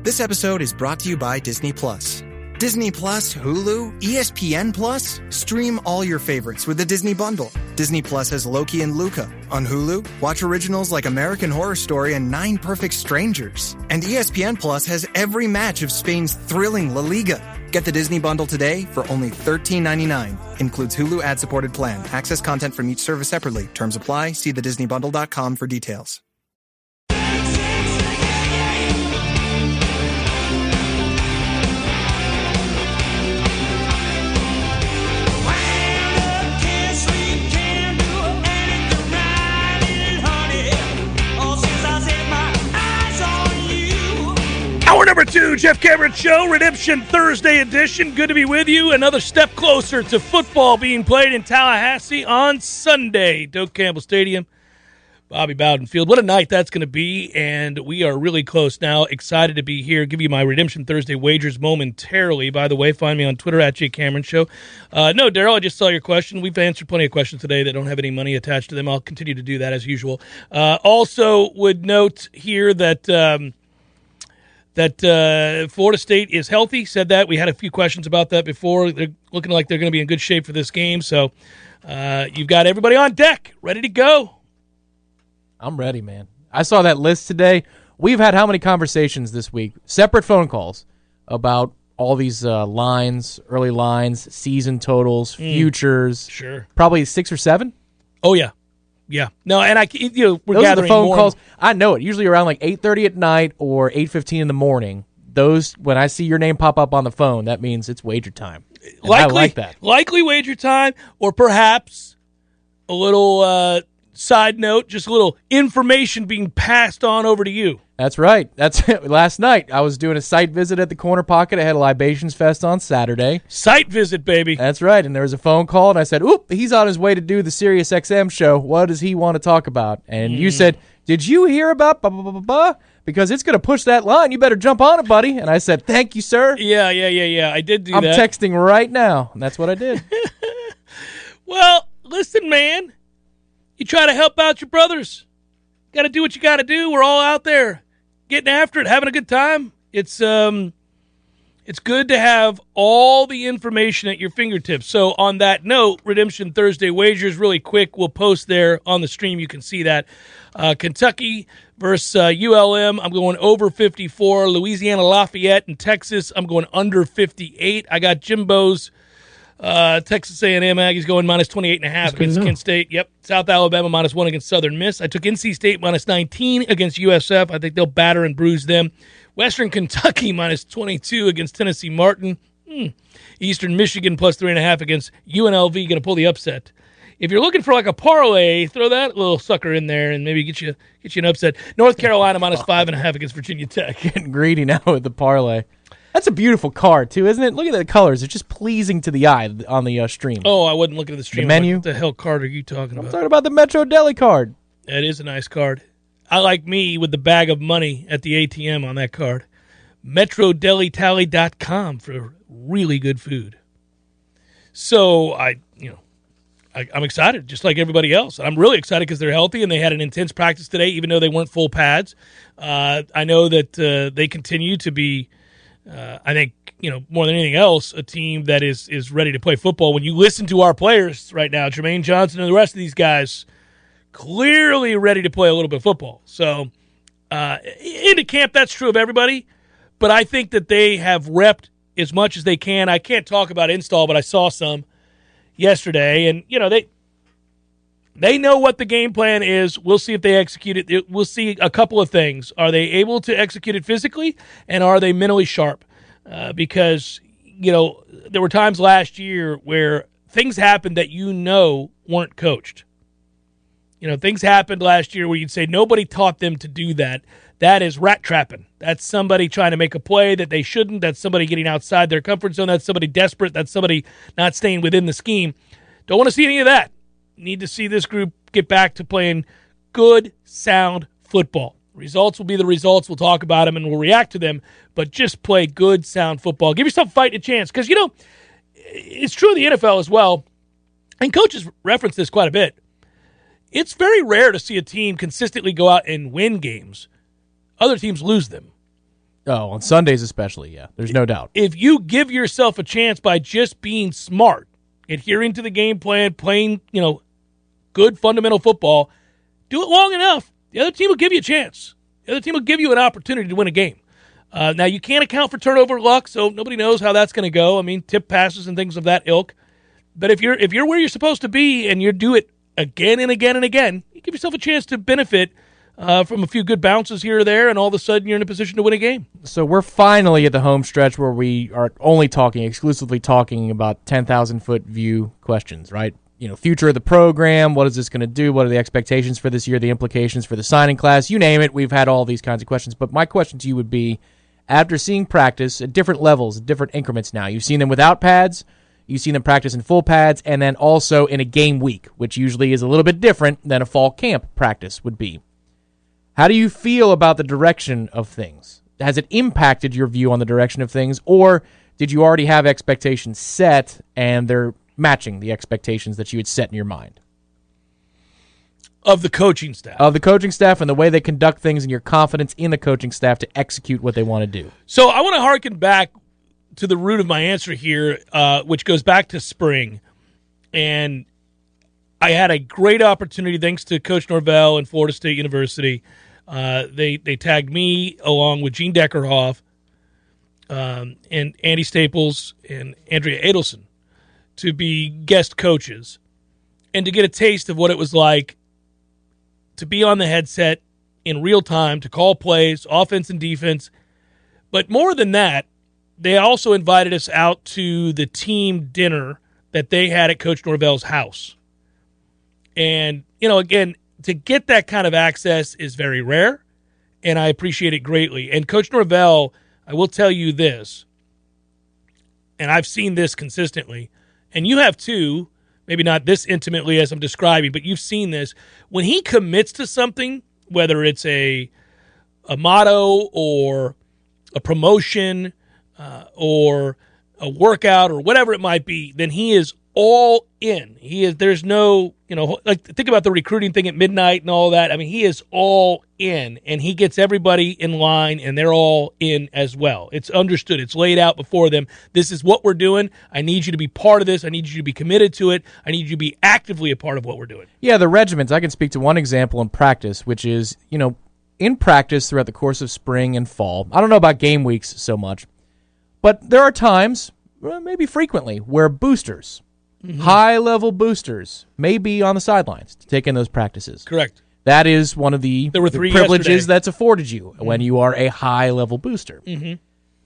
This episode is brought to you by Disney Plus. Disney Plus, Hulu, ESPN Plus? Stream all your favorites with the Disney Bundle. Disney Plus has Loki and Luca. On Hulu, watch originals like American Horror Story and 9 Perfect Strangers. And ESPN Plus has every match of Spain's thrilling La Liga. Get the Disney Bundle today for only $13.99. Includes Hulu ad-supported plan. Access content from each service separately. Terms apply. See thedisneybundle.com for details. Hour number 2, Jeff Cameron Show, Redemption Thursday edition. Good to be with you. Another step closer to football being played in Tallahassee on Sunday. Doak Campbell Stadium, Bobby Bowden Field. What a night that's going to be, and we are really close now. Excited to be here. Give you my Redemption Thursday wagers momentarily. By the way, find me on Twitter at Jay Cameron Show. No, Daryl, I just saw your question. We've answered plenty of questions today that don't have any money attached to them. I'll continue to do that as usual. Also would note here that Florida State is healthy. Said that. We had a few questions about that before. They're looking like they're going to be in good shape for this game. So you've got everybody on deck, ready to go. I'm ready, man. I saw that list today. We've had how many conversations this week? Separate phone calls about all these lines, early lines, season totals, futures. Sure. Probably 6 or 7. Oh, yeah. Yeah. No, and we're those gathering are the phone more calls. I know it. Usually around like 8:30 at night or 8:15 in the morning. Those, when I see your name pop up on the phone, that means it's wager time. And I like that. Likely wager time, or perhaps a little side note, just a little information being passed on over to you. That's right. That's last night. I was doing a site visit at the Corner Pocket. I had a Libations Fest on Saturday. Site visit, baby. That's right. And there was a phone call, and I said, "Oop, he's on his way to do the Sirius XM show. What does he want to talk about?" And you said, "Did you hear about blah, blah, blah, blah, blah? Because it's going to push that line. You better jump on it, buddy." And I said, "Thank you, sir." Yeah. I did do that. I'm texting right now. And that's what I did. Well, listen, man. You try to help out your brothers. Got to do what you got to do. We're all out there getting after it, having a good time. It's good to have all the information at your fingertips. So on that note, Redemption Thursday wagers, really quick, we'll post there on the stream. You can see that. Kentucky versus ULM, I'm going over 54. Louisiana Lafayette and Texas, I'm going under 58. I got Jimbo's Texas A&M Aggies going minus 28.5 against Kent State. Yep. South Alabama minus 1 against Southern Miss. I took NC State minus 19 against USF. I think they'll batter and bruise them. Western Kentucky minus 22 against Tennessee Martin. Eastern Michigan plus 3.5 against UNLV. Going to pull the upset. If you're looking for like a parlay, throw that little sucker in there and maybe get you an upset. North Carolina minus 5.5 against Virginia Tech. Getting greedy now with the parlay. That's a beautiful card, too, isn't it? Look at the colors. They're just pleasing to the eye on the stream. Oh, I wasn't looking at the stream. The menu? What the hell card are you talking about? I'm talking about the Metro Deli card. That is a nice card. I like me with the bag of money at the ATM on that card. MetroDeliTally.com for really good food. So, I'm excited, just like everybody else. I'm really excited because they're healthy and they had an intense practice today, even though they weren't full pads. I know that they continue to be... I think, more than anything else, a team that is ready to play football. When you listen to our players right now, Jermaine Johnson and the rest of these guys, clearly ready to play a little bit of football. So, into camp, that's true of everybody, but I think that they have repped as much as they can. I can't talk about install, but I saw some yesterday, and, they know what the game plan is. We'll see if they execute it. We'll see a couple of things. Are they able to execute it physically, and are they mentally sharp? Because, there were times last year where things happened that weren't coached. Things happened last year where you'd say nobody taught them to do that. That is rat trapping. That's somebody trying to make a play that they shouldn't. That's somebody getting outside their comfort zone. That's somebody desperate. That's somebody not staying within the scheme. Don't want to see any of that. Need to see this group get back to playing good, sound football. Results will be the results. We'll talk about them and we'll react to them, but just play good, sound football. Give yourself a fight and a chance because, it's true in the NFL as well, and coaches reference this quite a bit. It's very rare to see a team consistently go out and win games. Other teams lose them. Oh, on Sundays especially, yeah. There's no doubt. If you give yourself a chance by just being smart, adhering to the game plan, playing, good fundamental football, do it long enough, the other team will give you a chance. The other team will give you an opportunity to win a game. Now, you can't account for turnover luck, so nobody knows how that's going to go. I mean, tip passes and things of that ilk. But if you're where you're supposed to be and you do it again and again and again, you give yourself a chance to benefit from a few good bounces here or there, and all of a sudden you're in a position to win a game. So we're finally at the home stretch where we are only exclusively talking about 10,000-foot view questions, right? Future of the program, what is this going to do? What are the expectations for this year, the implications for the signing class? You name it, we've had all these kinds of questions. But my question to you would be, after seeing practice at different levels, at different increments now, you've seen them without pads, you've seen them practice in full pads, and then also in a game week, which usually is a little bit different than a fall camp practice would be. How do you feel about the direction of things? Has it impacted your view on the direction of things, or did you already have expectations set and they're matching the expectations that you had set in your mind? Of the coaching staff. Of the coaching staff and the way they conduct things and your confidence in the coaching staff to execute what they want to do. So I want to harken back to the root of my answer here, which goes back to spring. And I had a great opportunity, thanks to Coach Norvell and Florida State University. They tagged me along with Gene Deckerhoff and Andy Staples and Andrea Adelson to be guest coaches and to get a taste of what it was like to be on the headset in real time, to call plays, offense and defense. But more than that, they also invited us out to the team dinner that they had at Coach Norvell's house. And, again, to get that kind of access is very rare, and I appreciate it greatly. And Coach Norvell, I will tell you this, and I've seen this consistently, and you have too, maybe not this intimately as I'm describing, but you've seen this. When he commits to something, whether it's a motto or a promotion or a workout or whatever it might be, then he is all in. There's no, think about the recruiting thing at midnight and all that. I mean, he is all in, and he gets everybody in line, and they're all in as well. It's understood. It's laid out before them. This is what we're doing. I need you to be part of this. I need you to be committed to it. I need you to be actively a part of what we're doing. Yeah, the regimens. I can speak to one example in practice, which is, in practice throughout the course of spring and fall. I don't know about game weeks so much, but there are times, maybe frequently, where boosters, high-level boosters, may be on the sidelines to take in those practices. Correct. That is one of the privileges yesterday that's afforded you when you are a high-level booster.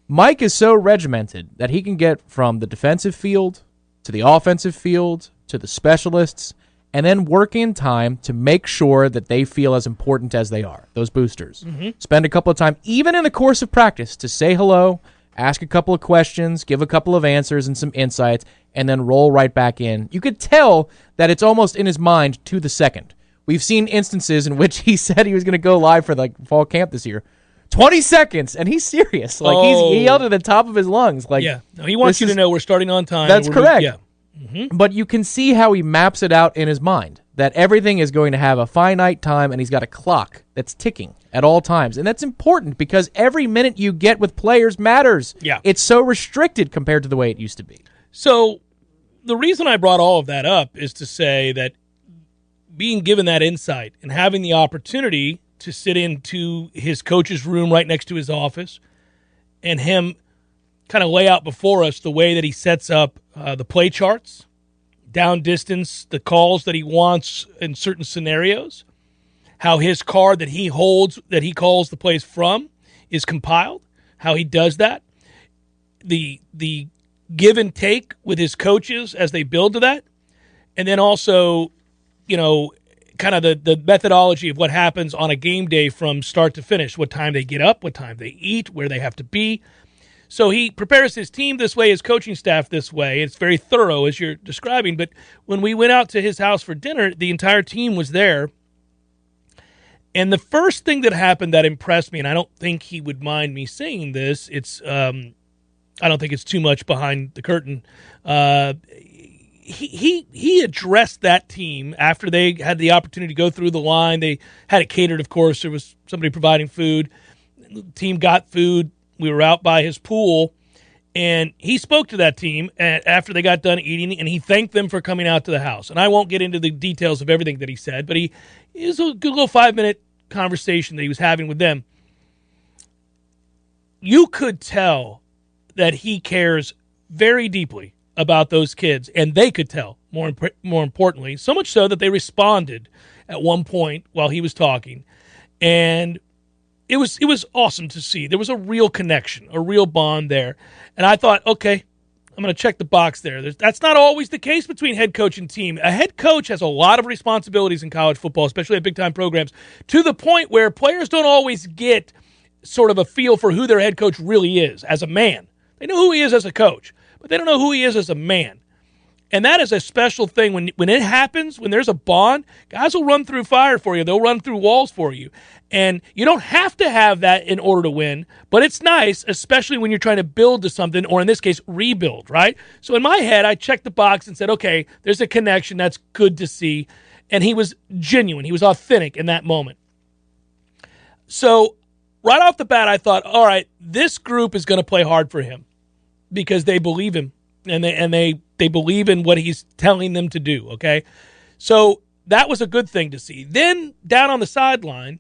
Mike is so regimented that he can get from the defensive field to the offensive field to the specialists and then work in time to make sure that they feel as important as they are, those boosters. Spend a couple of time, even in the course of practice, to say hello, ask a couple of questions, give a couple of answers and some insights, and then roll right back in. You could tell that it's almost in his mind to the second. We've seen instances in which he said he was going to go live for fall camp this year. 20 seconds, and he's serious. He yelled at the top of his lungs. No, he wants you to know we're starting on time. That's correct. But you can see how he maps it out in his mind, that everything is going to have a finite time, and he's got a clock that's ticking at all times. And that's important because every minute you get with players matters. Yeah. It's so restricted compared to the way it used to be. So the reason I brought all of that up is to say that being given that insight and having the opportunity to sit into his coach's room right next to his office and him kind of lay out before us the way that he sets up the play charts, down distance, the calls that he wants in certain scenarios, how his card that he holds, that he calls the plays from, is compiled, how he does that, the give and take with his coaches as they build to that, and then also, kind of the methodology of what happens on a game day from start to finish, what time they get up, what time they eat, where they have to be. So he prepares his team this way, his coaching staff this way. It's very thorough, as you're describing. But when we went out to his house for dinner, the entire team was there. And the first thing that happened that impressed me, and I don't think he would mind me saying this, I don't think it's too much behind the curtain. He addressed that team after they had the opportunity to go through the line. They had it catered, of course. There was somebody providing food. The team got food. We were out by his pool, and he spoke to that team after they got done eating, and he thanked them for coming out to the house. And I won't get into the details of everything that he said, but it was a good little 5-minute conversation that he was having with them. You could tell that he cares very deeply about those kids, and they could tell, more importantly, so much so that they responded at one point while he was talking. And it was awesome to see. There was a real connection, a real bond there. And I thought, okay, I'm going to check the box there. That's not always the case between head coach and team. A head coach has a lot of responsibilities in college football, especially at big-time programs, to the point where players don't always get sort of a feel for who their head coach really is as a man. They know who he is as a coach, but they don't know who he is as a man. And that is a special thing. When it happens, when there's a bond, guys will run through fire for you. They'll run through walls for you. And you don't have to have that in order to win, but it's nice, especially when you're trying to build to something, or in this case, rebuild, right? So in my head, I checked the box and said, okay, there's a connection. That's good to see. And he was genuine. He was authentic in that moment. So right off the bat, I thought, all right, this group is going to play hard for him because they believe him. And they believe in what he's telling them to do, okay? So that was a good thing to see. Then down on the sideline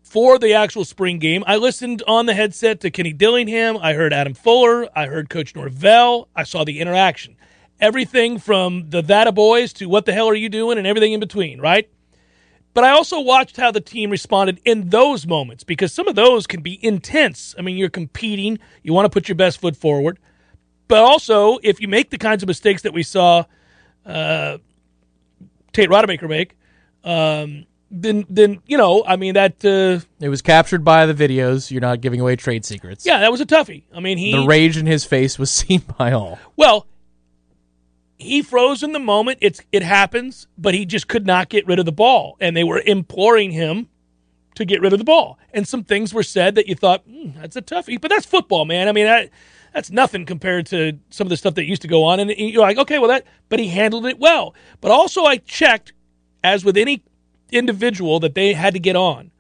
for the actual spring game, I listened on the headset to Kenny Dillingham. I heard Adam Fuller. I heard Coach Norvell. I saw the interaction. Everything from the That Boys to what the hell are you doing and everything in between, right? But I also watched how the team responded in those moments because some of those can be intense. I mean, you're competing. You want to put your best foot forward. But also, if you make the kinds of mistakes that we saw Tate Rodemaker make, then you know, I mean that it was captured by the videos. You're not giving away trade secrets. Yeah, that was a toughie. I mean, the rage in his face was seen by all. Well, he froze in the moment. It happens, but he just could not get rid of the ball, and they were imploring him to get rid of the ball. And some things were said that you thought, that's a toughie, but that's football, man. I mean, that's nothing compared to some of the stuff that used to go on. And you're like, okay, well, but he handled it well. But also I checked, as with any individual that they had to get on,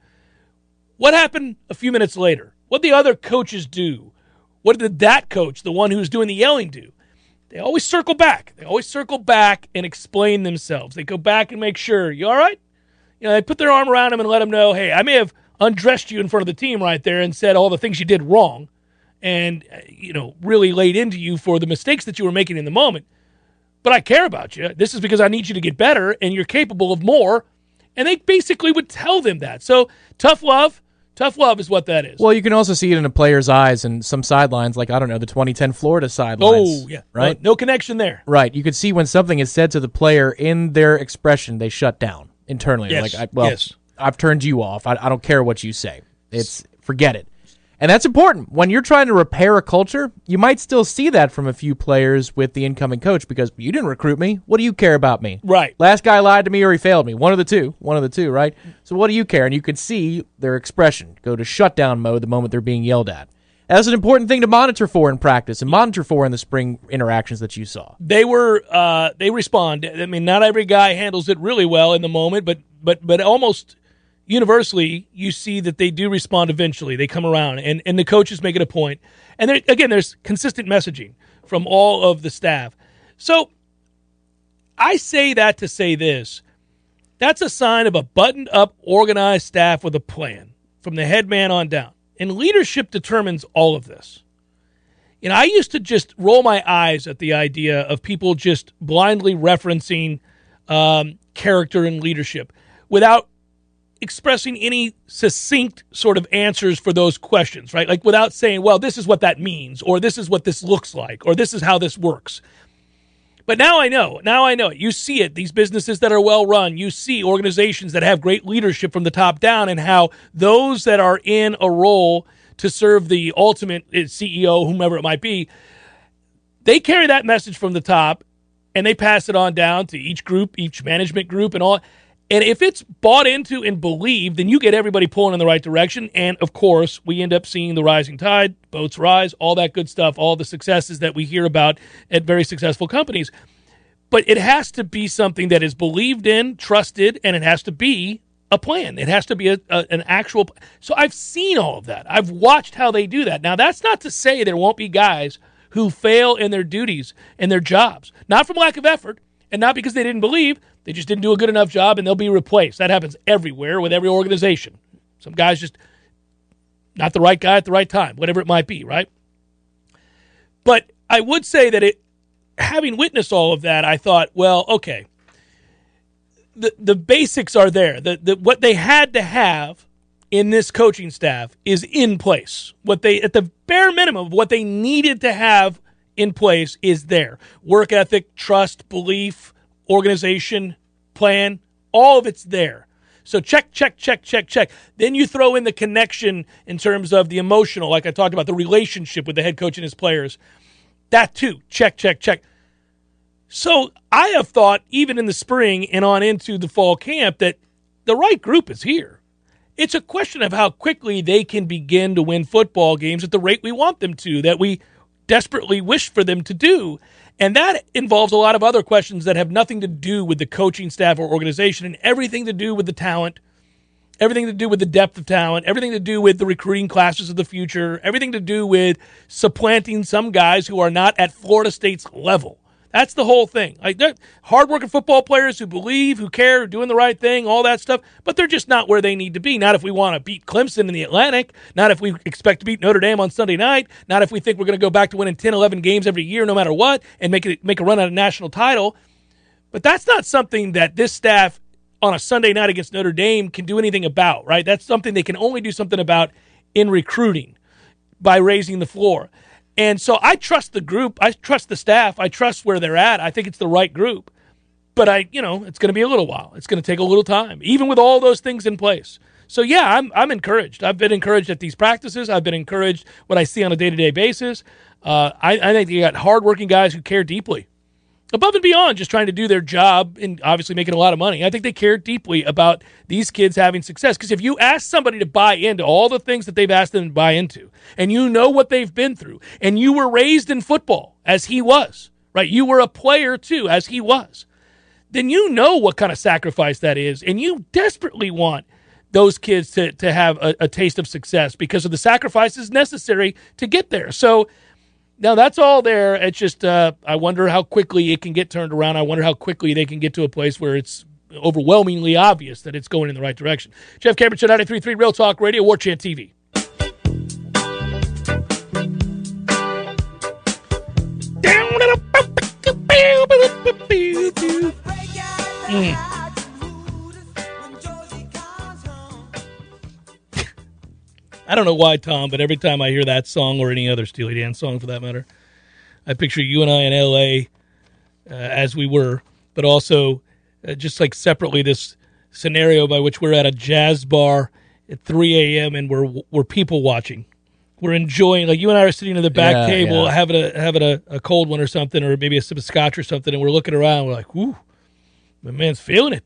what happened a few minutes later? What did the other coaches do? What did that coach, the one who's doing the yelling, do? They always circle back. They always circle back and explain themselves. They go back and make sure, you all right? You know, they put their arm around him and let him know, hey, I may have undressed you in front of the team right there and said all the things you did wrong, and, you know, really laid into you for the mistakes that you were making in the moment. But I care about you. This is because I need you to get better, and you're capable of more. And they basically would tell them that. So tough love is what that is. Well, you can also see it in a player's eyes and some sidelines, like, I don't know, the 2010 Florida sidelines. Oh, yeah. Right? No connection there. Right. You could see when something is said to the player in their expression, they shut down internally. Yes. Like, yes. I've turned you off. I don't care what you say. Forget it. And that's important. When you're trying to repair a culture, you might still see that from a few players with the incoming coach because you didn't recruit me. What do you care about me? Right. Last guy lied to me or he failed me. One of the two, right? So what do you care? And you could see their expression go to shutdown mode the moment they're being yelled at. That's an important thing to monitor for in practice and monitor for in the spring interactions that you saw. They respond. I mean, not every guy handles it really well in the moment, but almost universally, you see that they do respond eventually. They come around, and the coaches make it a point. And there's consistent messaging from all of the staff. So I say that to say this. That's a sign of a buttoned-up, organized staff with a plan from the head man on down. And leadership determines all of this. You know, I used to just roll my eyes at the idea of people just blindly referencing character and leadership without expressing any succinct sort of answers for those questions, right? Like without saying, well, this is what that means, or this is what this looks like, or this is how this works. But now I know it. You see it. These businesses that are well run, you see organizations that have great leadership from the top down, and how those that are in a role to serve the ultimate CEO, whomever it might be, they carry that message from the top and they pass it on down to each group, each management group and all. And if it's bought into and believed, then you get everybody pulling in the right direction. And, of course, we end up seeing the rising tide, boats rise, all that good stuff, all the successes that we hear about at very successful companies. But it has to be something that is believed in, trusted, and it has to be a plan. It has to be an actual. So I've seen all of that. I've watched how they do that. Now, that's not to say there won't be guys who fail in their duties and their jobs, not from lack of effort and not because they didn't believe. They just didn't do a good enough job, and they'll be replaced. That happens everywhere with every organization. Some guys just not the right guy at the right time, whatever it might be, right? But I would say that having witnessed all of that, I thought, well, okay, the basics are there. What they had to have in this coaching staff is in place. What they, at the bare minimum, what they needed to have in place is there. Work ethic, trust, belief, organization, plan, all of it's there. So check. Then you throw in the connection in terms of the emotional, like I talked about, the relationship with the head coach and his players. That too, check. So I have thought, even in the spring and on into the fall camp, that the right group is here. It's a question of how quickly they can begin to win football games at the rate we want them to, that we desperately wish for them to do. And that involves a lot of other questions that have nothing to do with the coaching staff or organization and everything to do with the talent, everything to do with the depth of talent, everything to do with the recruiting classes of the future, everything to do with supplanting some guys who are not at Florida State's level. That's the whole thing. Like, they're hardworking football players who believe, who care, who are doing the right thing, all that stuff, but they're just not where they need to be. Not if we want to beat Clemson in the Atlantic, not if we expect to beat Notre Dame on Sunday night, not if we think we're going to go back to winning 10, 11 games every year no matter what and make a run at a national title. But that's not something that this staff on a Sunday night against Notre Dame can do anything about, right? That's something they can only do something about in recruiting by raising the floor. And so I trust the group. I trust the staff. I trust where they're at. I think it's the right group. But it's going to be a little while. It's going to take a little time, even with all those things in place. So yeah, I'm encouraged. I've been encouraged at these practices. I've been encouraged what I see on a day-to-day basis. I think you got hardworking guys who care deeply, above and beyond just trying to do their job and obviously making a lot of money. I think they care deeply about these kids having success. Because if you ask somebody to buy into all the things that they've asked them to buy into, and you know what they've been through, and you were raised in football as he was, right? You were a player too, as he was. Then you know what kind of sacrifice that is, and you desperately want those kids to have a taste of success because of the sacrifices necessary to get there. So now that's all there. It's just I wonder how quickly it can get turned around. I wonder how quickly they can get to a place where it's overwhelmingly obvious that it's going in the right direction. Jeff Cameron, 93.3 Real Talk Radio, War Chant TV. I don't know why, Tom, but every time I hear that song or any other Steely Dan song for that matter, I picture you and I in L.A. As we were, but also just like separately this scenario by which we're at a jazz bar at 3 a.m. and we're people watching. We're enjoying, like you and I are sitting at the back table having a cold one or something, or maybe a sip of scotch or something, and we're looking around. We're like, "Ooh, my man's feeling it.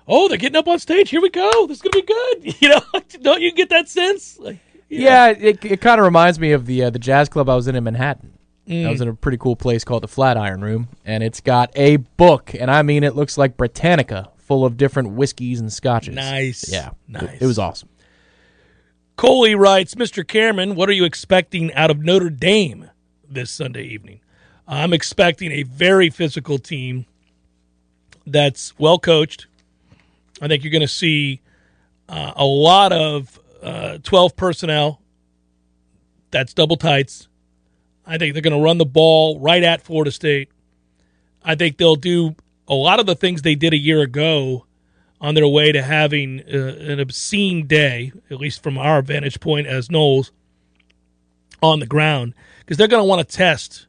Oh, they're getting up on stage. Here we go. This is gonna be good." You know, don't you get that sense? Like, yeah, it kind of reminds me of the jazz club I was in Manhattan. I was in a pretty cool place called the Flatiron Room, and it's got a book, and I mean, it looks like Britannica, full of different whiskeys and scotches. Nice. Yeah, nice. It was awesome. Coley writes, Mr. Cameron, what are you expecting out of Notre Dame this Sunday evening? I'm expecting a very physical team that's well coached. I think you're going to see a lot of 12 personnel. That's double tights. I think they're going to run the ball right at Florida State. I think they'll do a lot of the things they did a year ago on their way to having an obscene day, at least from our vantage point as Noles, on the ground, because they're going to want to test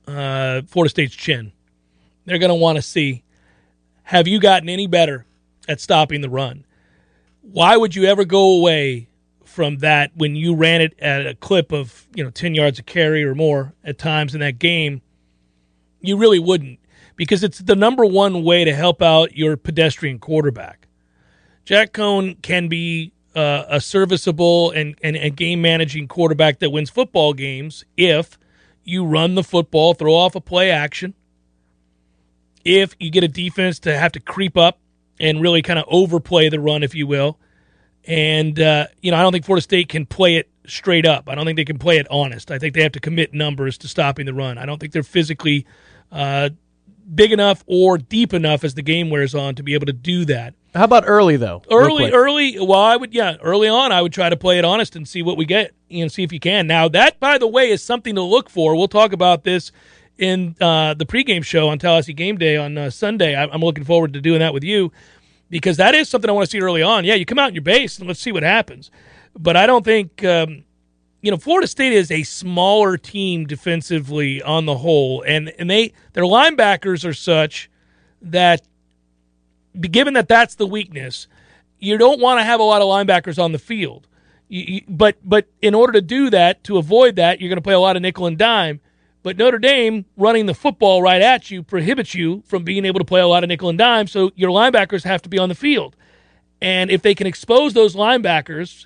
Florida State's chin. They're going to want to see, have you gotten any better at stopping the run? Why would you ever go away from that when you ran it at a clip of 10 yards a carry or more at times in that game? You really wouldn't, because it's the number one way to help out your pedestrian quarterback. Jack Cohn can be a serviceable and game-managing quarterback that wins football games if you run the football, throw off a play action, if you get a defense to have to creep up and really kind of overplay the run, if you will, And, I don't think Florida State can play it straight up. I don't think they can play it honest. I think they have to commit numbers to stopping the run. I don't think they're physically big enough or deep enough as the game wears on to be able to do that. How about early, though? Early, early on, I would try to play it honest and see what we get, see if you can. Now, that, by the way, is something to look for. We'll talk about this in the pregame show on Tallahassee Game Day on Sunday. I'm looking forward to doing that with you because that is something I want to see early on. Yeah, you come out in your base and let's see what happens. But I don't think, Florida State is a smaller team defensively on the whole, and their linebackers are such that, given that that's the weakness, you don't want to have a lot of linebackers on the field. But in order to do that, to avoid that, you're going to play a lot of nickel and dime. But Notre Dame running the football right at you prohibits you from being able to play a lot of nickel and dime, so your linebackers have to be on the field. And if they can expose those linebackers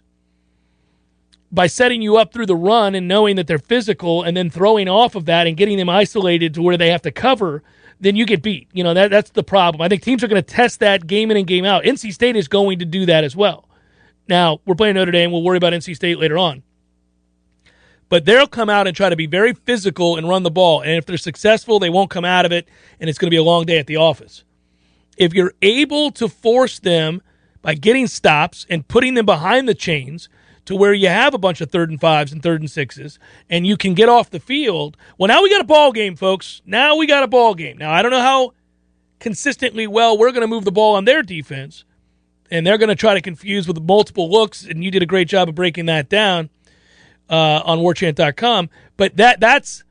by setting you up through the run and knowing that they're physical and then throwing off of that and getting them isolated to where they have to cover, then you get beat. That's the problem. I think teams are going to test that game in and game out. NC State is going to do that as well. Now, we're playing Notre Dame. We'll worry about NC State later on. But they'll come out and try to be very physical and run the ball. And if they're successful, they won't come out of it, and it's going to be a long day at the office. If you're able to force them by getting stops and putting them behind the chains to where you have a bunch of 3rd and 5s and 3rd and 6s, and you can get off the field, well, now we got a ball game, folks. Now we got a ball game. Now, I don't know how consistently well we're going to move the ball on their defense, and they're going to try to confuse with multiple looks, and you did a great job of breaking that down on warchant.com. But that's,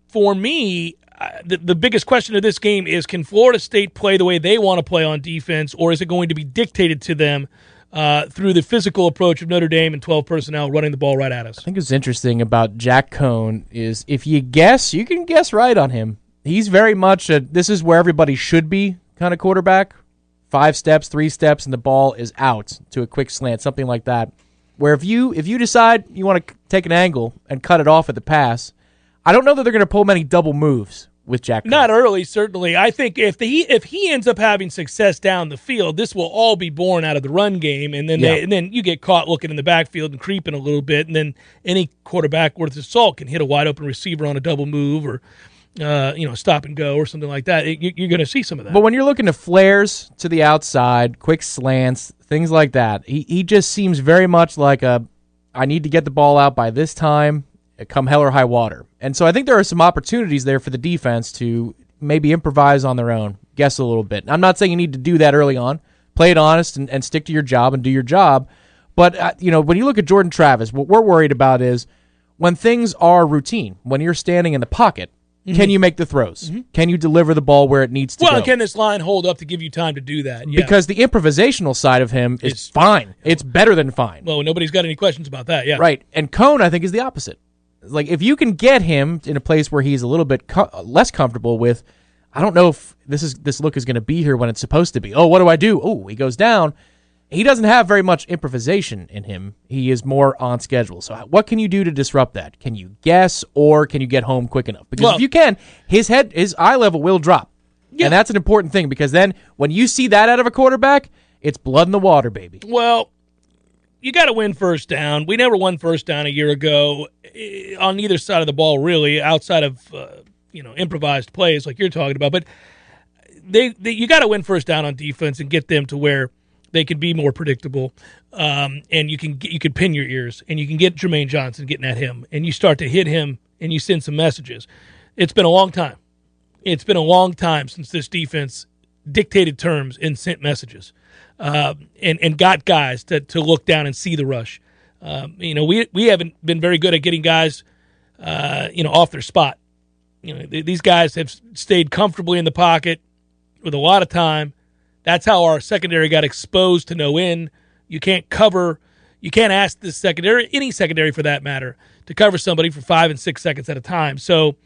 for me, the biggest question of this game is, can Florida State play the way they want to play on defense, or is it going to be dictated to them through the physical approach of Notre Dame and 12 personnel running the ball right at us? I think what's interesting about Jack Cohn is if you guess, you can guess right on him. He's very much this is where everybody should be kind of quarterback. 5 steps, 3 steps, and the ball is out to a quick slant, something like that. Where if you decide you want to take an angle and cut it off at the pass, I don't know that they're going to pull many double moves with Jack Cohn. Not early, certainly. I think if he ends up having success down the field, this will all be born out of the run game, and then then you get caught looking in the backfield and creeping a little bit, and then any quarterback worth his salt can hit a wide open receiver on a double move or stop and go or something like that. You're going to see some of that. But when you're looking to flares to the outside, quick slants, things like that, he just seems very much like I need to get the ball out by this time, come hell or high water. And so I think there are some opportunities there for the defense to maybe improvise on their own, guess a little bit. I'm not saying you need to do that early on. Play it honest and stick to your job and do your job. But, when you look at Jordan Travis, what we're worried about is when things are routine, when you're standing in the pocket, can you make the throws? Mm-hmm. Can you deliver the ball where it needs to go? Well, can this line hold up to give you time to do that? Yeah. Because the improvisational side of him is fine. It's better than fine. Well, nobody's got any questions about that, yeah. Right. And Cohn, I think, is the opposite. Like, if you can get him in a place where he's a little bit less comfortable with, I don't know if this look is going to be here when it's supposed to be. Oh, what do I do? Oh, he goes down. He doesn't have very much improvisation in him. He is more on schedule. So what can you do to disrupt that? Can you guess, or can you get home quick enough? Because if you can, his eye level will drop. Yeah. And that's an important thing, because then when you see that out of a quarterback, it's blood in the water, baby. Well, you got to win first down. We never won first down a year ago on either side of the ball, really, outside of improvised plays like you're talking about. But you got to win first down on defense and get them to where they can be more predictable, and you can pin your ears, and you can get Jermaine Johnson getting at him, and you start to hit him, and you send some messages. It's been a long time. It's been a long time since this defense dictated terms and sent messages, and got guys to look down and see the rush. We haven't been very good at getting guys, off their spot. These guys have stayed comfortably in the pocket with a lot of time. That's how our secondary got exposed to no end. You can't cover. You can't ask this secondary, any secondary for that matter, to cover somebody for 5 and 6 seconds at a time. So,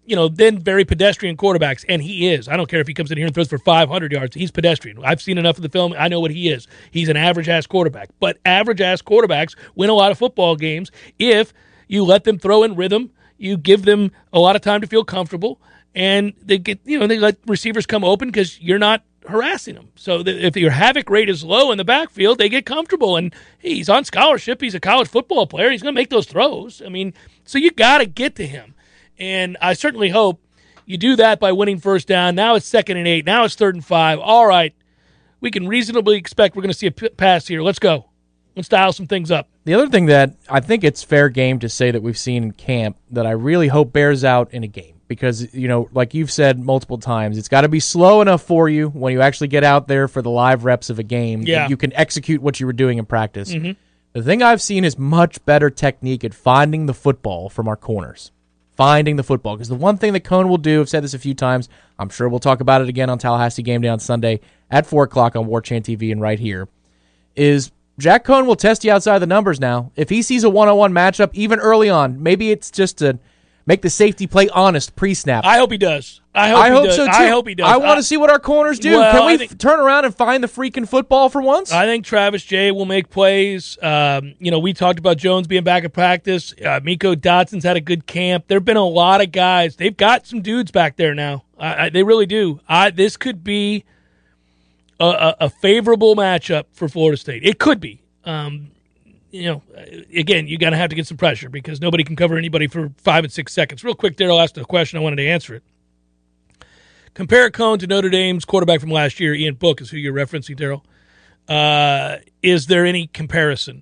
then very pedestrian quarterbacks, and he is. I don't care if he comes in here and throws for 500 yards. He's pedestrian. I've seen enough of the film. I know what he is. He's an average-ass quarterback. But average-ass quarterbacks win a lot of football games if you let them throw in rhythm, you give them a lot of time to feel comfortable, and they get, they let receivers come open because you're not harassing them. So that if your havoc rate is low in the backfield, they get comfortable. And he's on scholarship. He's a college football player. He's going to make those throws. I mean, so you got to get to him. And I certainly hope you do that by winning first down. Now it's 2nd and 8. Now it's 3rd and 5. All right, we can reasonably expect we're going to see a pass here. Let's go. Let's dial some things up. The other thing that I think it's fair game to say that we've seen in camp that I really hope bears out in a game. Because, like you've said multiple times, it's got to be slow enough for you when you actually get out there for the live reps of a game that you can execute what you were doing in practice. Mm-hmm. The thing I've seen is much better technique at finding the football from our corners. Finding the football. Because the one thing that Cohn will do, I've said this a few times, I'm sure we'll talk about it again on Tallahassee Game Day on Sunday at 4 o'clock on War Chant TV and right here, is Jack Cohn will test you outside the numbers now. If he sees a one-on-one matchup, even early on, maybe it's just to make the safety play honest pre-snap. I hope he does. I hope so, too. I hope he does. I want to see what our corners do. Can we turn around and find the freaking football for once? I think Travis Jay will make plays. We talked about Jones being back at practice. Miko Dotson's had a good camp. There have been a lot of guys. They've got some dudes back there now. They really do. This could be a favorable matchup for Florida State. It could be. Again, you're going to have to get some pressure because nobody can cover anybody for 5 and 6 seconds. Real quick, Darryl asked a question. I wanted to answer it. Compare Cohn to Notre Dame's quarterback from last year. Ian Book is who you're referencing, Darryl. Is there any comparison?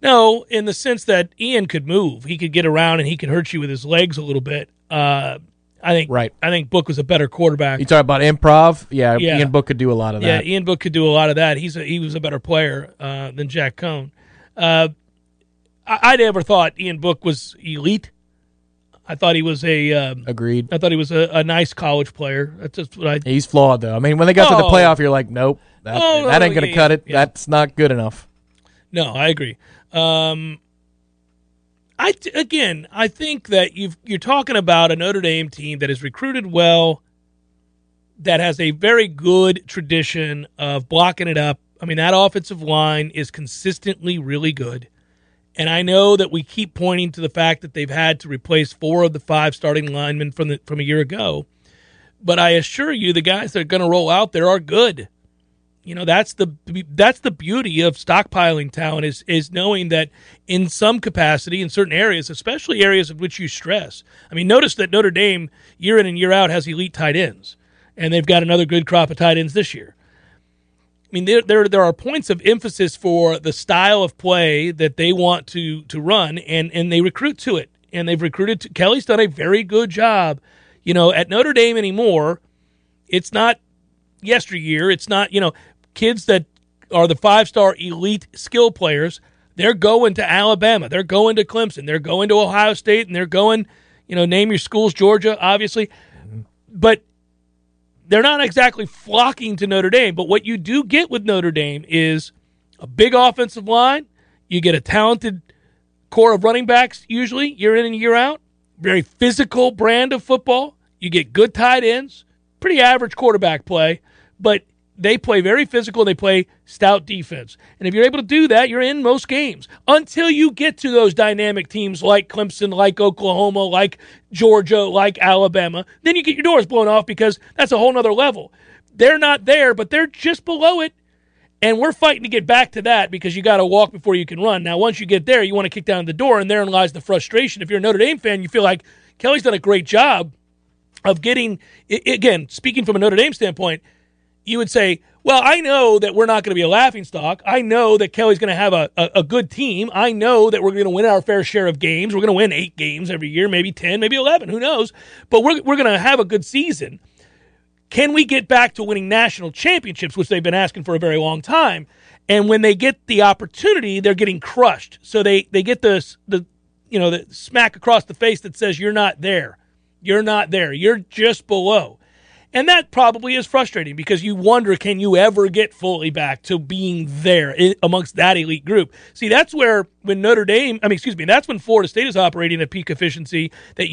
No, in the sense that Ian could move. He could get around and he could hurt you with his legs a little bit. I think Book was a better quarterback. You talk about improv? Yeah, Ian Book could do a lot of that. Yeah, Ian Book could do a lot of that. He was a better player than Jack Cohn. I never thought Ian Book was elite. I thought he was agreed. I thought he was a nice college player. That's just what He's flawed though. I mean, when they got to the playoff, you're like, nope, that ain't going to cut it. Yeah. That's not good enough. No, I agree. I think that you're talking about a Notre Dame team that is recruited well, that has a very good tradition of blocking it up. I mean, that offensive line is consistently really good. And I know that we keep pointing to the fact that they've had to replace 4 of the 5 starting linemen from a year ago. But I assure you, the guys that are going to roll out there are good. That's the beauty of stockpiling talent is knowing that in some capacity, in certain areas, especially areas of which you stress. I mean, notice that Notre Dame, year in and year out, has elite tight ends. And they've got another good crop of tight ends this year. I mean, there are points of emphasis for the style of play that they want to run, and they recruit to it. And they've recruited Kelly's done a very good job. At Notre Dame anymore, it's not yesteryear. It's not, kids that are the 5-star elite skill players. They're going to Alabama. They're going to Clemson. They're going to Ohio State, and they're going, name your schools, Georgia, obviously. But they're not exactly flocking to Notre Dame, but what you do get with Notre Dame is a big offensive line. You get a talented core of running backs, usually, year in and year out. Very physical brand of football. You get good tight ends, pretty average quarterback play, but they play very physical. They play stout defense. And if you're able to do that, you're in most games until you get to those dynamic teams like Clemson, like Oklahoma, like Georgia, like Alabama. Then you get your doors blown off because that's a whole nother level. They're not there, but they're just below it. And we're fighting to get back to that because you got to walk before you can run. Now, once you get there, you want to kick down the door, and therein lies the frustration. If you're a Notre Dame fan, you feel like Kelly's done a great job of getting, again, speaking from a Notre Dame standpoint, you would say, well, I know that we're not going to be a laughingstock. I know that Kelly's going to have a good team. I know that we're going to win our fair share of games. We're going to win 8 games every year, maybe 10, maybe 11, who knows. But we're going to have a good season. Can we get back to winning national championships, which they've been asking for a very long time? And when they get the opportunity, they're getting crushed. So they get the smack across the face that says, you're not there. You're not there. You're just below. And that probably is frustrating because you wonder, can you ever get fully back to being there amongst that elite group? See, that's where when that's when Florida State is operating at peak efficiency that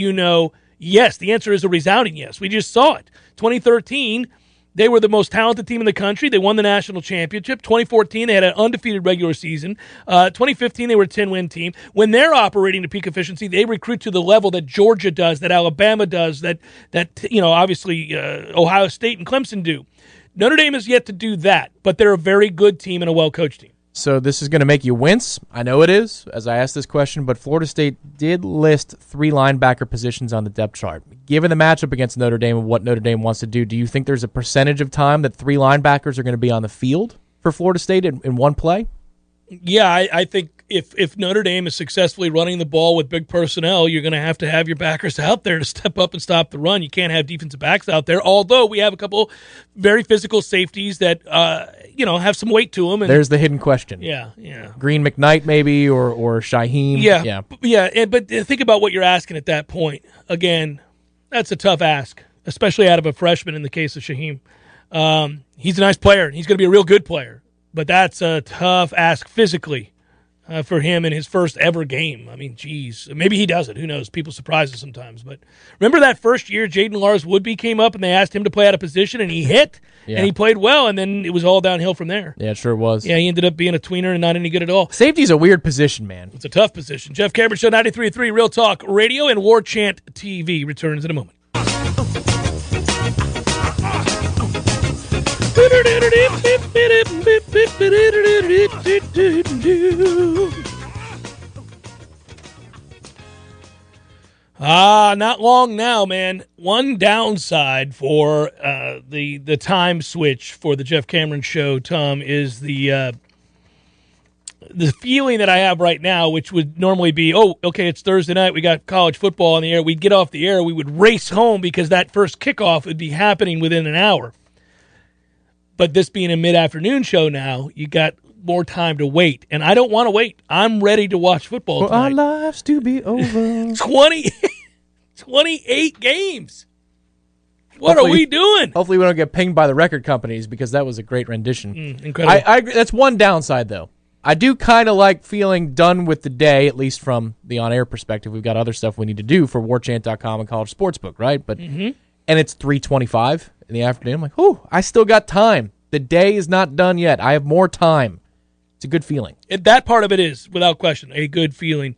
yes, the answer is a resounding yes. We just saw it. 2013, they were the most talented team in the country. They won the national championship. 2014, they had an undefeated regular season. 2015, they were a 10-win team. When they're operating at peak efficiency, they recruit to the level that Georgia does, that Alabama does, that obviously Ohio State and Clemson do. Notre Dame has yet to do that, but they're a very good team and a well-coached team. So this is going to make you wince. I know it is, as I asked this question, but Florida State did list 3 linebacker positions on the depth chart. Given the matchup against Notre Dame and what Notre Dame wants to do you think there's a percentage of time that 3 linebackers are going to be on the field for Florida State in one play? Yeah, I think if Notre Dame is successfully running the ball with big personnel, you're going to have your backers out there to step up and stop the run. You can't have defensive backs out there, although we have a couple very physical safeties that have some weight to them. And there's the hidden question. Yeah. Green McKnight maybe or Shaheem. Yeah. But think about what you're asking at that point. Again, that's a tough ask, especially out of a freshman in the case of Shaheem. He's a nice player, and he's going to be a real good player. But that's a tough ask physically for him in his first ever game. I mean, geez. Maybe he does it. Who knows? People surprise us sometimes. But remember that first year Jaden Lars-Woodby came up and they asked him to play out of position, and he hit, and he played well, and then it was all downhill from there. Yeah, it sure was. Yeah, he ended up being a tweener and not any good at all. Safety's a weird position, man. It's a tough position. Jeff Cameron Show, 93.3 Real Talk Radio, and War Chant TV returns in a moment. Not long now, man. One downside for the time switch for the Jeff Cameron Show, Tom, is the feeling that I have right now, which would normally be, it's Thursday night, we got college football on the air. We'd get off the air, we would race home because that first kickoff would be happening within an hour. But this being a mid-afternoon show now, you got more time to wait. And I don't want to wait. I'm ready to watch football tonight. For our lives to be over. 28 games. What are we doing? Hopefully we don't get pinged by the record companies because that was a great rendition. Incredible. I agree. That's one downside, though. I do kind of like feeling done with the day, at least from the on-air perspective. We've got other stuff we need to do for warchant.com and College Sportsbook, right? But and it's 3:25 in the afternoon. I'm like, I still got time. The day is not done yet. I have more time. It's a good feeling. That part of it is, without question, a good feeling.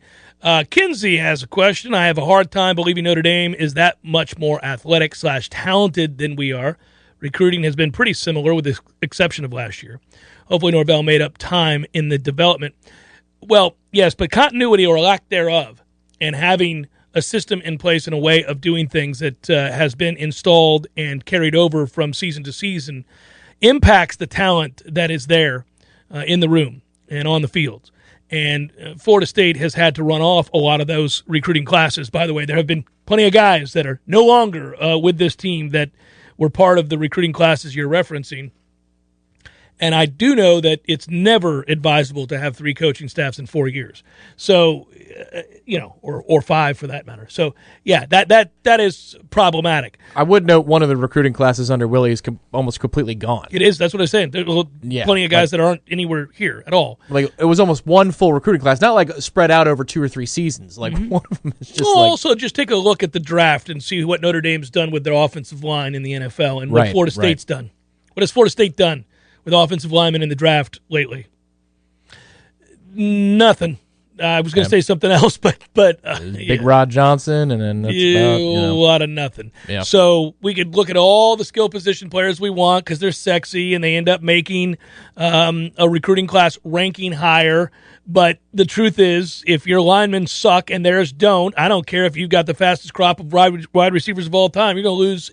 Kinsey has a question. I have a hard time believing Notre Dame is that much more athletic/talented than we are. Recruiting has been pretty similar with the exception of last year. Hopefully Norvell made up time in the development. Well, yes, but continuity or lack thereof and having a system in place and a way of doing things that has been installed and carried over from season to season impacts the talent that is there in the room and on the fields. And Florida State has had to run off a lot of those recruiting classes. By the way, there have been plenty of guys that are no longer with this team that were part of the recruiting classes you're referencing. And I do know that it's never advisable to have 3 coaching staffs in 4 years. So, or 5 for that matter. So, yeah, that is problematic. I would note one of the recruiting classes under Willie is almost completely gone. It is. That's what I'm saying. There's plenty of guys that aren't anywhere here at all. Like it was almost one full recruiting class, not like spread out over 2 or 3 seasons. Like one of them is just also, just take a look at the draft and see what Notre Dame's done with their offensive line in the NFL and what Florida State's done. What has Florida State done with offensive linemen in the draft lately? Nothing. I was going to say something else, but Big Rod Johnson, and then that's about, a lot of nothing. Yeah. So we could look at all the skill position players we want because they're sexy and they end up making a recruiting class ranking higher. But the truth is, if your linemen suck and theirs don't, I don't care if you've got the fastest crop of wide receivers of all time. You're going to lose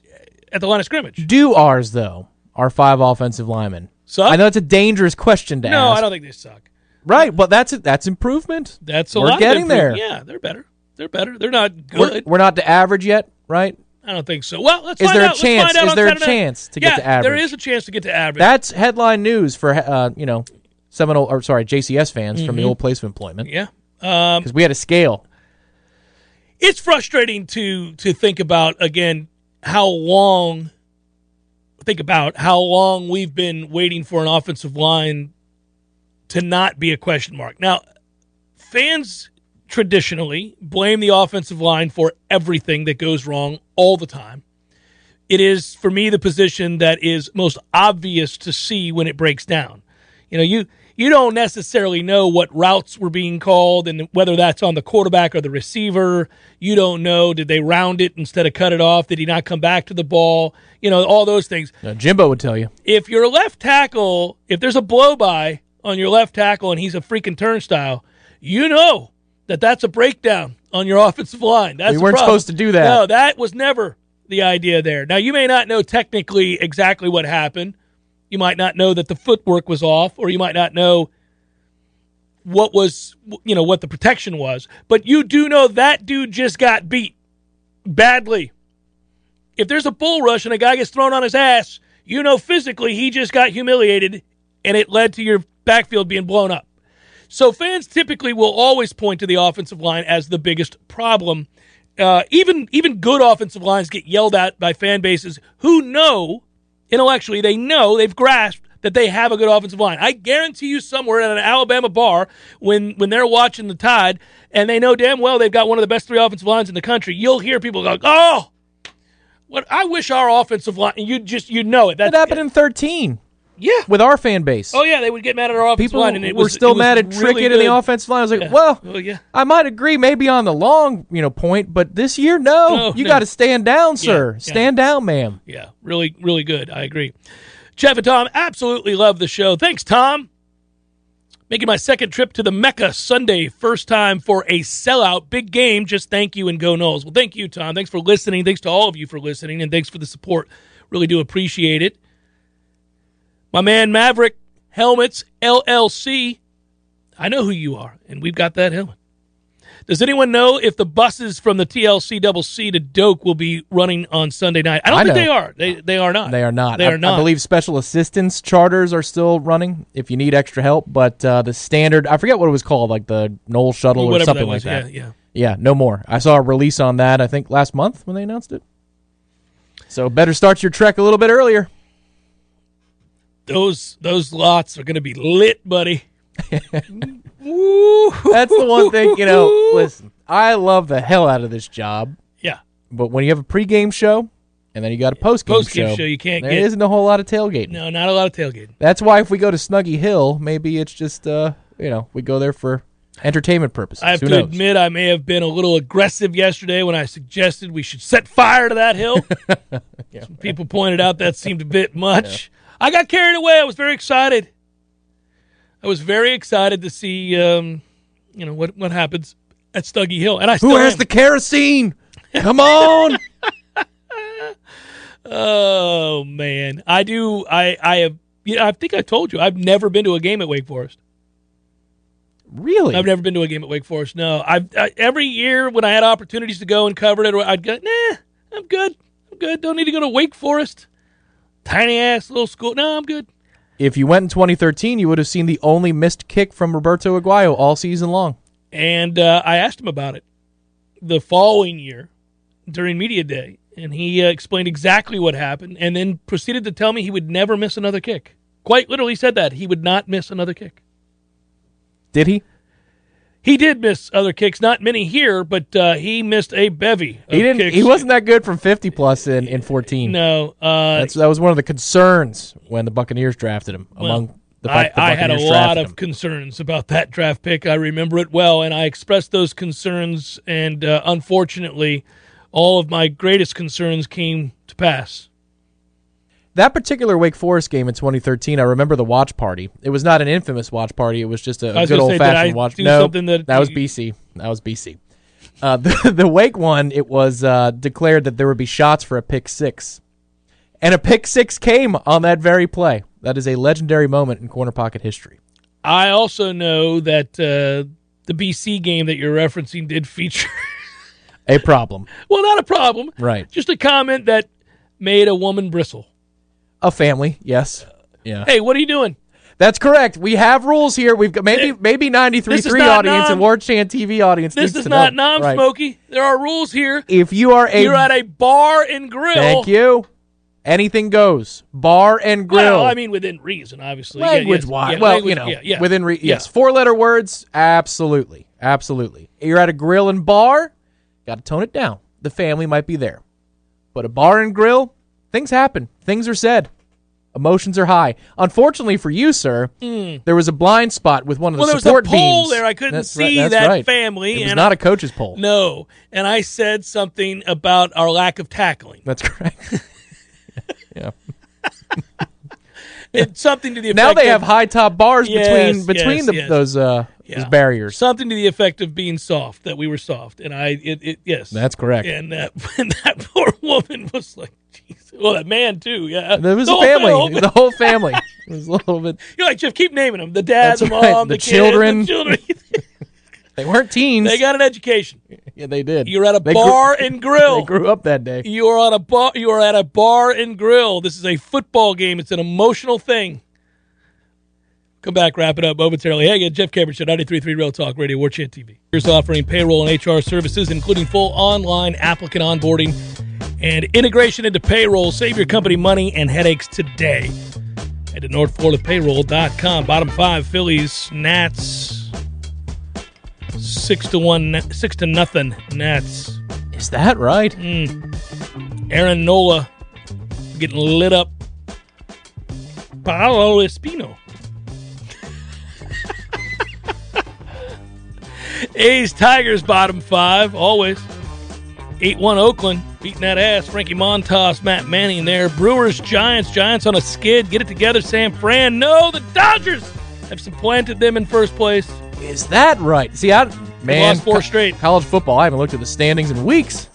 at the line of scrimmage. Do ours, though, our 5 offensive linemen suck? I know it's a dangerous question to ask. No, I don't think they suck. Right, but that's improvement. That's a We're lot getting of there. Yeah, they're better. They're not good. We're not to average yet, right? I don't think so. Well, let's is find there out. A chance? Is there a chance to get to average? There is a chance to get to average. That's headline news for JCS fans from the old place of employment. Yeah, because we had a scale. It's frustrating to think about again how long we've been waiting for an offensive line to not be a question mark. Now, fans traditionally blame the offensive line for everything that goes wrong all the time. It is, for me, the position that is most obvious to see when it breaks down. You you don't necessarily know what routes were being called and whether that's on the quarterback or the receiver. You don't know, did they round it instead of cut it off? Did he not come back to the ball? All those things. Jimbo would tell you. If your left tackle, if there's a blow-by on your left tackle and he's a freaking turnstile, you know that's a breakdown on your offensive line. That's We weren't supposed to do that. No, that was never the idea there. Now, you may not know technically exactly what happened. You might not know that the footwork was off, or you might not know what was, what the protection was. But you do know that dude just got beat badly. If there's a bull rush and a guy gets thrown on his ass, physically he just got humiliated, and it led to your backfield being blown up. So fans typically will always point to the offensive line as the biggest problem. Even good offensive lines get yelled at by fan bases who know, intellectually, they've grasped that they have a good offensive line. I guarantee you somewhere at an Alabama bar, when they're watching the Tide, and they know damn well they've got one of the best 3 offensive lines in the country, you'll hear people go, oh, what I wish our offensive line, you know it. That happened in 13. Yeah. With our fan base. Oh, yeah, they would get mad at our offensive line. And were still mad at really Trickett and the offensive line. I was like, yeah. I might agree maybe on the long point, but this year, no. You got to stand down, sir. Stand down, ma'am. Yeah, really, really good. I agree. Jeff and Tom, absolutely love the show. Thanks, Tom. Making my second trip to the Mecca Sunday, first time for a sellout. Big game. Just thank you and go Noles. Well, thank you, Tom. Thanks for listening. Thanks to all of you for listening, and thanks for the support. Really do appreciate it. My man Maverick Helmets LLC, I know who you are, and we've got that helmet. Does anyone know if the buses from the TLC-CC to Doak will be running on Sunday night? I don't think they are. They are not. They are not. They are not. I believe special assistance charters are still running if you need extra help, but the standard, I forget what it was called, like the Knoll Shuttle or something like that. Yeah, no more. I saw a release on that, I think, last month when they announced it. So better start your trek a little bit earlier. Those lots are going to be lit, buddy. That's the one thing, listen, I love the hell out of this job. Yeah. But when you have a pregame show and then you got a postgame show, you can't there isn't a whole lot of tailgating. No, not a lot of tailgating. That's why if we go to Snuggy Hill, maybe it's just, we go there for entertainment purposes. I have to admit I may have been a little aggressive yesterday when I suggested we should set fire to that hill. Some people pointed out that seemed a bit much. Yeah. I got carried away. I was very excited. I was very excited to see, what happens at Stuggy Hill, and I still Who has the kerosene? Come on! Oh man, I do. I have. I think I told you I've never been to a game at Wake Forest. Really? I've never been to a game at Wake Forest. No, every year when I had opportunities to go and cover it, I'd go, nah, I'm good. Don't need to go to Wake Forest. Tiny ass little school. No, I'm good. If you went in 2013, you would have seen the only missed kick from Roberto Aguayo all season long. And I asked him about it the following year during media day, and he explained exactly what happened, and then proceeded to tell me he would never miss another kick. Quite literally said that he would not miss another kick. Did he? He did miss other kicks, not many here, but he missed a bevy of kicks. He wasn't that good from 50-plus in 14. No. That was one of the concerns when the Buccaneers drafted him, among the fact the I Buccaneers had a lot of concerns about that draft pick. I remember it well, and I expressed those concerns, and unfortunately, all of my greatest concerns came to pass. That particular Wake Forest game in 2013, I remember the watch party. It was not an infamous watch party. It was just a good old-fashioned watch party. No, that was BC. The Wake one, it was declared that there would be shots for a pick six. And a pick six came on that very play. That is a legendary moment in corner pocket history. I also know that the BC game that you're referencing did feature a problem. Well, not a problem. Right. Just a comment that made a woman bristle. A family, yes. Yeah. Hey, what are you doing? That's correct. We have rules here. We've got maybe 93.3 audience and Ward Chan TV audience. This is not non-smoky. Right. There are rules here. If you're at a bar and grill. Thank you. Anything goes. Bar and grill. Well, I mean within reason, obviously. Language-wise. Within reason. Yeah. Yes. 4-letter words. Absolutely. You're at a grill and bar. Got to tone it down. The family might be there, but a bar and grill. Things happen. Things are said. Emotions are high. Unfortunately for you, sir, there was a blind spot with one of the support beams. There was a pole there. I couldn't see that family. It was not a coach's pole. No. And I said something about our lack of tackling. That's correct. Yeah. It's something to the effect now they have high top bars between those barriers. Something to the effect of being soft, that we were soft. And yes. That's correct. And that poor woman was like, geez. Well, that man too, yeah. There was a family, the whole family. It was a little bit. You're like, Jeff, keep naming them. The dad, the mom, the kids, children. the children. They weren't teens. They got an education. Yeah, they did. You're at a bar and grill. They grew up that day. You are at a bar and grill. This is a football game. It's an emotional thing. Come back, wrap it up momentarily. Hey, again, Jeff Cameron Show, 93.3 Real Talk Radio, War Chant TV. Here's offering payroll and HR services, including full online applicant onboarding and integration into payroll. Save your company money and headaches today. Head to NorthFloridaPayroll.com. Bottom five, Phillies, Nats. 6-0 Nats. Is that right? Aaron Nola getting lit up. Paolo Espino. A's, Tigers, bottom five, always. 8-1 Oakland, beating that ass. Frankie Montas, Matt Manning there. Brewers, Giants on a skid. Get it together, San Fran. No, the Dodgers have supplanted them in first place. Is that right? See, lost 4 straight. College football, I haven't looked at the standings in weeks.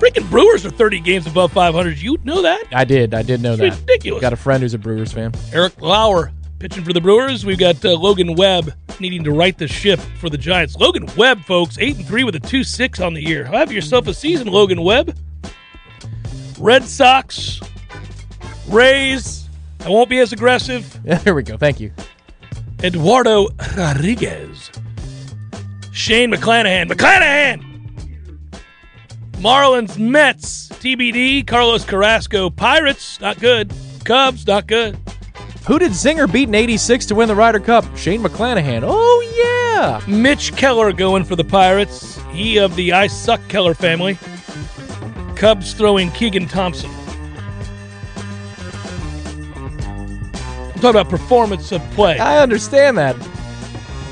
Freaking Brewers are 30 games above 500. You know that? I did know that. Ridiculous. Got a friend who's a Brewers fan. Eric Lauer pitching for the Brewers. We've got Logan Webb needing to right the ship for the Giants. Logan Webb, folks, 8-3 with a 2.6 on the year. Have yourself a season, Logan Webb. Red Sox, Rays. I won't be as aggressive. Yeah, there we go. Thank you. Eduardo Rodriguez. Shane McClanahan. Marlins, Mets, TBD. Carlos Carrasco. Pirates, not good. Cubs, not good. Who did Zinger beat in 86 to win the Ryder Cup? Shane McClanahan. Oh, yeah. Mitch Keller going for the Pirates. He of the I Suck Keller family. Cubs throwing Keegan Thompson. I'm talking about performance of play. I understand that.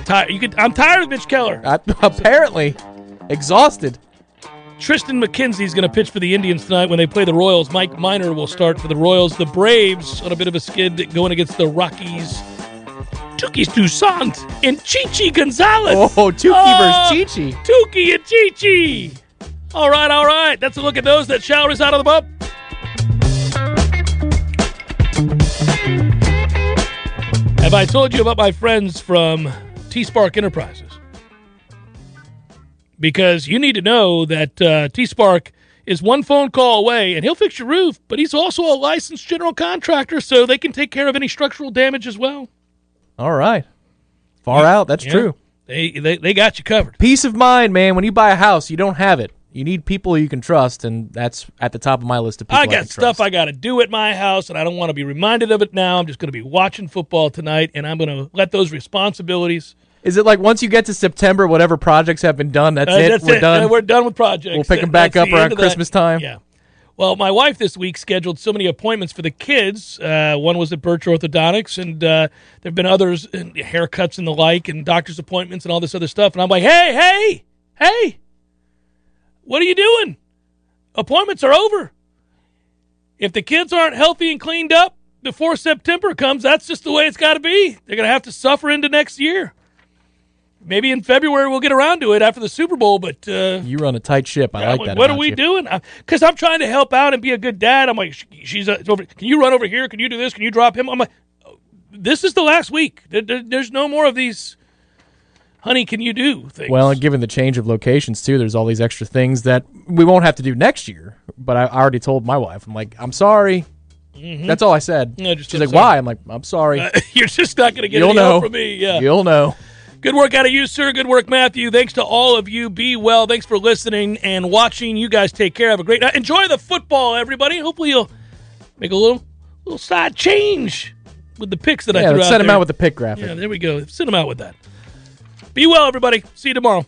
I'm tired of Mitch Keller. Apparently. Exhausted. Tristan McKenzie's going to pitch for the Indians tonight when they play the Royals. Mike Minor will start for the Royals. The Braves on a bit of a skid going against the Rockies. Tukis Toussaint and Chichi Gonzalez. Oh, Tukey versus Chichi. Tukey and Chichi. All right. That's a look at those that shall reside on the bump. Have I told you about my friends from T-Spark Enterprises? Because you need to know that T-Spark is one phone call away, and he'll fix your roof, but he's also a licensed general contractor, so they can take care of any structural damage as well. All right. Far out. That's true. They got you covered. Peace of mind, man. When you buy a house, you don't have it. You need people you can trust, and that's at the top of my list of people I got stuff I got to do at my house, and I don't want to be reminded of it now. I'm just going to be watching football tonight, and I'm going to let those responsibilities. Is it like once you get to September, whatever projects have been done, that's it? We're done? We're done with projects. We'll pick them back up around Christmas time? Yeah. Well, my wife this week scheduled so many appointments for the kids. One was at Birch Orthodontics, and there have been others, haircuts and the like, and doctor's appointments and all this other stuff. And I'm like, hey, what are you doing? Appointments are over. If the kids aren't healthy and cleaned up before September comes, that's just the way it's got to be. They're going to have to suffer into next year. Maybe in February we'll get around to it after the Super Bowl, but... you run a tight ship. I like that. What are we doing? Because I'm trying to help out and be a good dad. I'm like, she's over. Can you run over here? Can you do this? Can you drop him? I'm like, this is the last week. There's no more of these, honey, can you do things? Well, and given the change of locations, too, there's all these extra things that we won't have to do next year. But I already told my wife, I'm like, I'm sorry. Mm-hmm. That's all I said. No, she's like, why? I'm like, I'm sorry. You're just not going to get any help from me. Yeah. You'll know. Good work out of you, sir. Good work, Matthew. Thanks to all of you. Be well. Thanks for listening and watching. You guys take care. Have a great night. Enjoy the football, everybody. Hopefully you'll make a little side change with the picks that I threw out there. Yeah, let's set them out with the pick graphic. Yeah, there we go. Send them out with that. Be well, everybody. See you tomorrow.